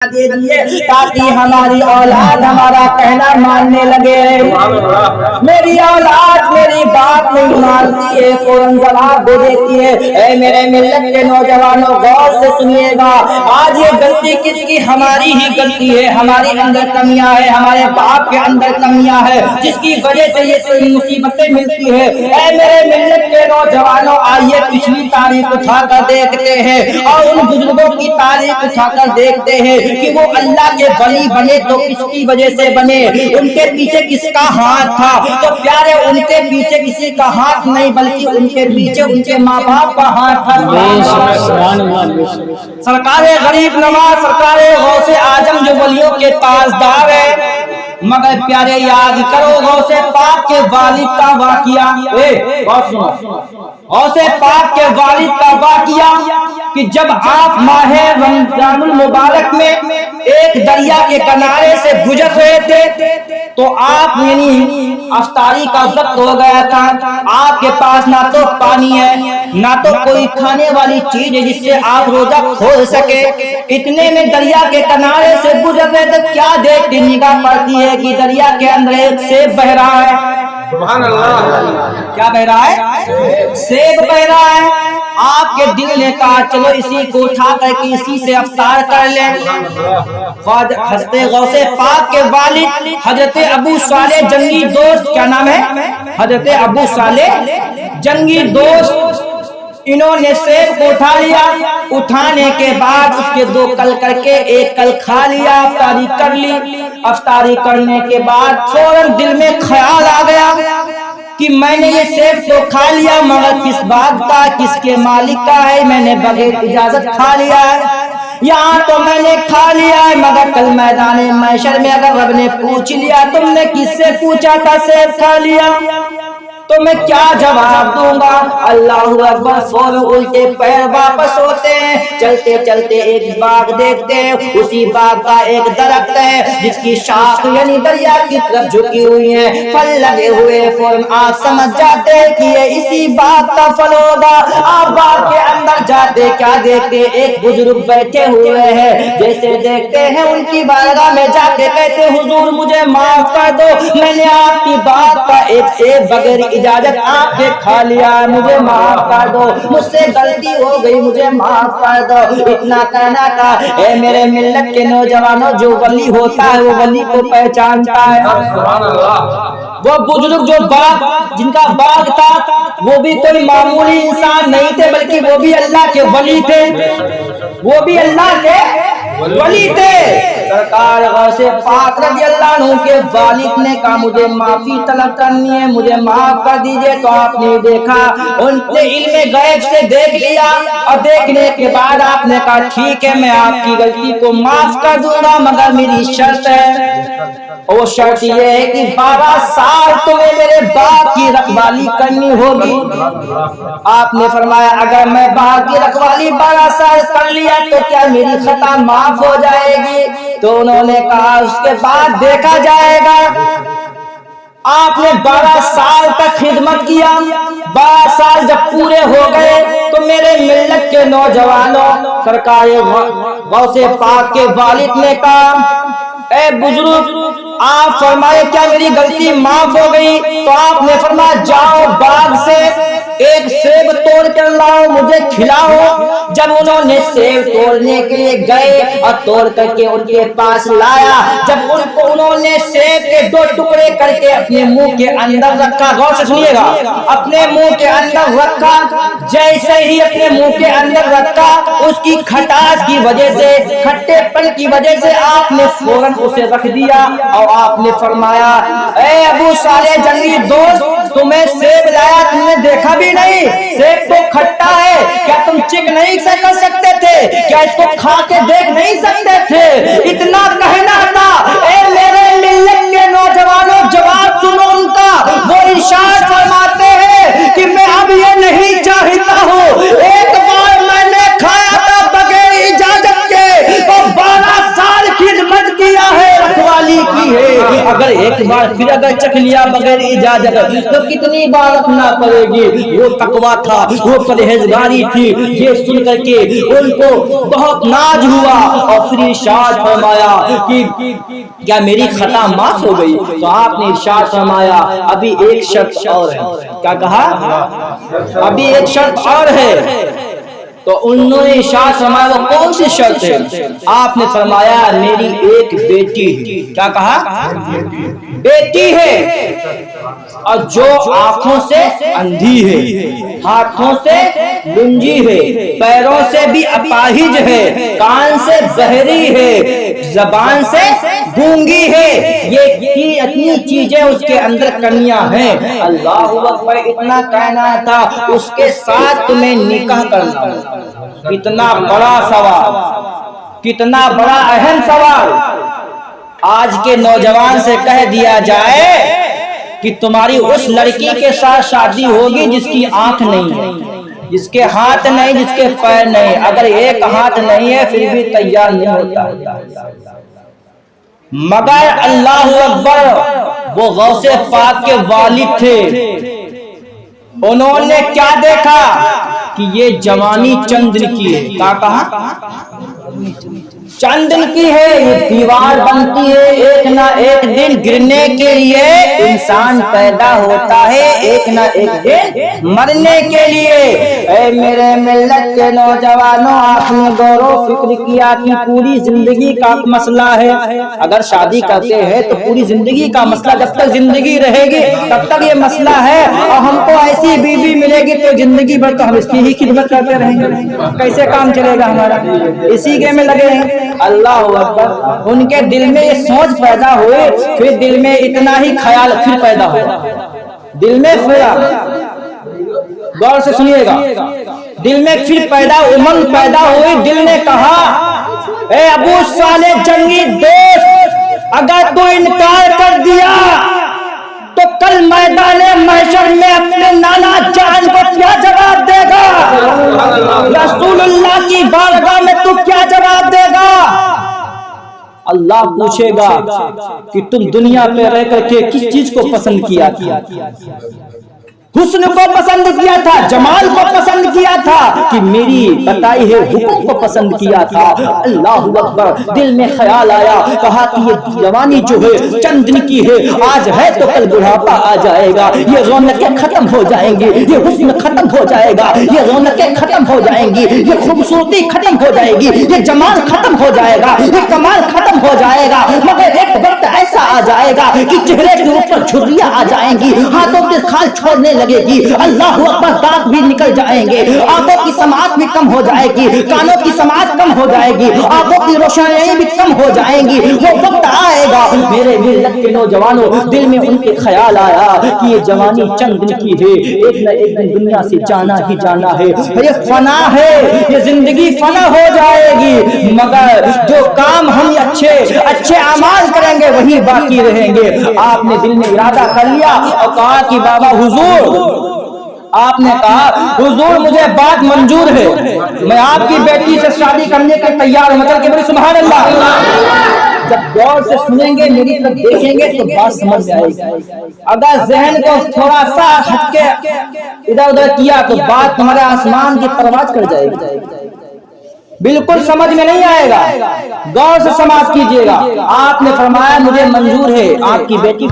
دے دیے تاکہ ہماری اولاد ہمارا کہنا ماننے لگے۔ میری اولاد میری بات نہیں مانتی ہے، فوراً جواب دے دیتی ہے۔ اے میرے ملت کے نوجوانوں، غور سے سنیے گا، آج یہ غلطی کس کی؟ ہماری ہی غلطی ہے، ہماری اندر کمیاں ہے، ہمارے باپ کے اندر کمیاں ہے، جس کی وجہ سے یہ مصیبتیں ملتی ہے۔ اے میرے ملت کے نوجوانوں، آئیے پچھلی تاریخ اٹھا کر دیکھتے ہیں اور ان بزرگوں کی تاریخ اٹھا کر دیکھتے ہیں کہ وہ اللہ کے ولی بنے تو کس کی وجہ سے بنے، ان کے پیچھے کس کا ہاتھ تھا؟ تو پیارے، ان کے پیچھے کسی کا ہاتھ نہیں بلکہ ان کے پیچھے ان کے ماں باپ کا ہاتھ تھا۔ سرکار غریب نواز، سرکار غوث اعظم جو ولیوں کے تاجدار ہے، مگر پیارے یاد کرو غوث پاک کے والد کا واقعہ، غوث پاک کے والد کا واقعہ کہ جب آپ ماہ رمضان المبارک میں ایک دریا کے کنارے سے گزر رہے تھے تو آپ یعنی افطاری کا وقت ہو گیا تھا، آپ کے پاس نہ تو پانی ہے نہ تو کوئی کھانے والی چیز ہے جس سے آپ روزہ کھول سکے۔ اتنے میں دریا کے کنارے سے گزر رہے تھے، کیا دیکھتے نگاہ پڑتی ہے کہ دریا کے اندر ایک سیب بہہ رہا ہے۔ سبحان اللہ، کیا بہہ رہا ہے؟ سیب بہہ رہا ہے۔ آپ کے دل نے کہا چلو اسی کو اٹھا کر کے اسی سے افطار کر لیں۔ حضرت غوث پاک کے والد حضرت ابو صالح جنگی دوست، کیا نام ہے؟ حضرت ابو صالح جنگی دوست، انہوں نے سیب کو اٹھا لیا، اٹھانے کے بعد اس کے دو کل کر کے ایک کل کھا لیا، افطاری کر لی۔ افطاری کرنے کے بعد فوراً دل میں خیال آ گیا کہ میں نے یہ سیب تو کھا لیا مگر کس باغ کا، کس کے مالک کا ہے؟ میں نے بغیر اجازت کھا لیا ہے، یہاں تو میں نے کھا لیا ہے مگر کل میدان محشر میں اگر رب نے پوچھ لیا تم نے کس سے پوچھا تھا سیب کھا لیا، تو میں کیا جواب دوں گا؟ اللہ اکبر، فوراً الٹے پیر واپس ہوتے ہیں، چلتے چلتے ایک باغ دیکھتے ہیں، اسی باغ کا ایک درخت ہے جس کی شاخ یعنی دریا کی طرف جھکی ہوئی ہے، پھل لگے ہوئے، فوراً آپ سمجھ جاتے ہیں کہ یہ اسی باغ کا پھل ہوگا۔ آپ باغ کے اندر جاتے، کیا دیکھتے؟ ایک بزرگ بیٹھے ہوئے ہیں، جیسے دیکھتے ہیں ان کی بارگاہ میں جا کے کہتے حضور مجھے معاف کر دو، میں نے آپ کی بات کا ایک سیب بغیر اجازت آپ کے کھا لیا، مجھے معاف کر دو، مجھ سے غلطی ہو گئی، مجھے معاف کر دو۔ اتنا کہنا تھا۔ اے میرے ملت کے نوجوانوں، جو ولی ہوتا ہے وہ ولی کو پہچانتا ہے۔ وہ بزرگ جو باغ جن کا باغ تھا وہ بھی کوئی معمولی انسان نہیں تھے بلکہ وہ بھی اللہ کے ولی تھے، وہ بھی اللہ کے ولی تھے۔ سرکار غوث پاک رضی اللہ عنہ کے والد نے کہا مجھے معافی طلب کرنی ہے، مجھے معاف کر دیجئے، تو آپ نے دیکھا، ان نے علم غیب سے دیکھ لیا اور دیکھنے کے بعد آپ نے کہا ٹھیک ہے میں آپ کی غلطی کو معاف کر دوں گا مگر میری شرط ہے، وہ شرط یہ ہے کہ 12 سال تمہیں میرے باغ کی رکھوالی کرنی ہوگی۔ آپ نے فرمایا اگر میں باغ کی رکھوالی 12 سال کر لیا تو کیا میری خطا معاف ہو جائے گی؟ تو انہوں نے کہا اس کے بعد دیکھا جائے گا۔ آپ نے 12 سال تک خدمت کیا، 12 سال جب پورے ہو گئے تو میرے ملت کے نوجوانوں، سرکار غوث پاک کے والد نے کہا اے بزرگ آپ فرمائے کیا میری غلطی معاف ہو گئی؟ تو آپ نے فرمایا جاؤ باغ سے ایک سیب توڑ کر لاؤ مجھے کھلاؤ۔ جب انہوں نے سیب توڑنے کے لیے گئے اور توڑ کر کے ان کے پاس لایا، جب انہوں نے سیب کے 2 ٹکڑے کر کے اپنے منہ کے اندر رکھا، غور سے سنیے گا، اپنے منہ کے اندر رکھا، جیسے ہی اپنے منہ کے اندر رکھا اس کی کھٹاس کی وجہ سے، کھٹے پن کی وجہ سے آپ نے فوراً اسے رکھ دیا اور آپ نے فرمایا اے ابو صالح جنگی دوست تمہیں سیب لایا، تم نے دیکھا بھی نہیں، سیب تو کھٹا ہے، کیا تم چک نہیں کر سکتے تھے؟ کیا اس کو کھا کے دیکھ نہیں سکتے تھے؟ اتنا کہنا تھا۔ اے میرے ملت کے نوجوانوں جواب سنو ان کا، وہ ارشاد فرماتے ہیں کہ میں اب یہ نہیں چاہتا ہوں، ایک بار میں نے کھایا تھا بغیر اجازت کے اور 12 سال خدمت کیا ہے، رکھوالی کی ہے، اگر ایک بار پھر اگر چکھ لیا بغیر اجازت تو کتنی بار رکھنا پڑے گی؟ وہ تقویٰ تھا، وہ پرہیزگاری تھی، یہ سن کر کے ان کو بہت ناز ہوا اور پھر ارشاد فرمایا کہ کیا میری خطا معاف ہو گئی؟ تو آپ نے ارشاد فرمایا ابھی ایک شرط اور ہے۔ کیا کہا؟ ابھی ایک شرط اور ہے۔ تو انہوں نے ارشاد فرمایا وہ کون سی شرط ہے؟ آپ نے فرمایا میری ایک بیٹی ہے۔ کیا کہا؟ بیٹی ہے، اور جو آنکھوں سے اندھی ہے، ہاتھوں سے گنجی ہے، پیروں سے بھی اپاہج ہے، کان سے بہری ہے، زبان سے گونگی ہے، یہ اتنی چیزیں اس کے اندر کمیاں ہیں۔ اللہ اکبر، اتنا کہنا تھا اس کے ساتھ تمہیں نکاح کرنا۔ کتنا بڑا سوال، کتنا بڑا اہم سوال۔ آج کے نوجوان سے کہہ دیا جائے کہ تمہاری اس لڑکی کے ساتھ شادی ہوگی جس کی آنکھ نہیں ہے، جس کے ہاتھ نہیں، جس کے پیر نہیں، اگر ایک ہاتھ نہیں ہے پھر بھی تیار نہیں ہوتا۔ مگر اللہ اکبر، وہ غوث پاک کے والد تھے، انہوں نے کیا دیکھا کہ یہ جوانی چند دن کی ہے۔ کیا کہا؟ چند دن کی ہے، یہ دیوار بنتی ہے، ایک نہ ایک دن گرنے کے لیے انسان پیدا ہوتا ہے، ایک نہ ایک دن مرنے کے لیے۔ اے میرے ملت کے نوجوانوں، آپ نے غور و فکر کیا کہ پوری زندگی کا مسئلہ ہے۔ اگر شادی کرتے ہیں تو پوری زندگی کا مسئلہ، جب تک زندگی رہے گی تب تک یہ مسئلہ ہے، اور ہم کو ایسی بیوی ملے گی تو زندگی بھر تو ہم اس کی ہی خدمت کرتے رہیں گے، کیسے کام چلے گا ہمارا؟ اسی کے میں لگے ہیں۔ اللہ اکبر، ان کے دل میں یہ سوچ پیدا ہوئی، پھر دل میں اتنا ہی خیال پھر پیدا ہوا، دل میں خیال، غور سے سنیے گا، دل میں پھر امنگ پیدا ہوئی۔ دل نے کہا اے ابو صالح جنگی دوست، اگر تو انکار کر دیا تو کل میدان محشر میں اپنے نانا جان کو کیا جواب دے گا؟ رسول اللہ کی بارگاہ میں تو کیا جواب دے گا؟ اللہ پوچھے گا کہ تم دنیا پہ رہ کر کے کس چیز کو پسند کیا تھا؟ حسن کو پسند کیا تھا، جمال کو پسند کیا تھا، کہ میری بتائی ہے حکم کو پسند کیا تھا؟ اللہ اکبر، دل میں خیال آیا، کہا کہ یہ جوانی جو ہے چند دن کی ہے، آج ہے تو کل بڑھاپا آ جائے گا، یہ رونقیں ختم ہو جائیں گی، یہ حسن ختم ہو جائے گا، یہ رونقیں ختم ہو جائیں گی، یہ خوبصورتی ختم ہو جائے گی، یہ جمال ختم ہو جائے گا، یہ کمال ختم ہو جائے گا، مگر ایک وقت ایسا آ جائے گا کہ چہرے کے اوپر جھریاں آ جائیں گی، ہاتھوں کے کھال چھوڑنے لگے گی، اللہ اکبر، دانت بھی نکل جائیں گے، آنکھوں کی سماعت بھی کم ہو جائے گی، کانوں کی سماعت کم ہو جائے گی، آنکھوں کی روشنائی بھی کم ہو جائیں گی۔ وہ وقت آئے گا میرے ملت کے نوجوانوں، دل میں ان کے خیال آیا کہ یہ جوانی چند دن کی ہے، ایک نہ ایک دن دنیا سے جانا ہی جانا ہے، یہ فنا ہے، یہ زندگی فنا ہو جائے گی، مگر جو کام ہم اچھے اعمال کریں گے وہی باقی رہیں گے۔ آپ نے دل میں ارادہ کر لیا اور کہا کہ بابا حضور، آپ نے کہا حضور مجھے بات منظور ہے، میں آپ کی بیٹی سے شادی کرنے کے تیار ہوں، مطلب کہ بڑی سبحان اللہ۔ جب غور سے سنیں گے، میری طرف دیکھیں گے تو بات سمجھ میں آئے گی، اگر ذہن کو تھوڑا سا ہٹ کے ادھر ادھر کیا تو بات تمہارے آسمان کی پرواز کر جائے گی، بالکل سمجھ میں نہیں آئے گا، غور سے سماعت کیجئے گا۔ آپ نے فرمایا مجھے منظور ہے، آپ کی بیٹی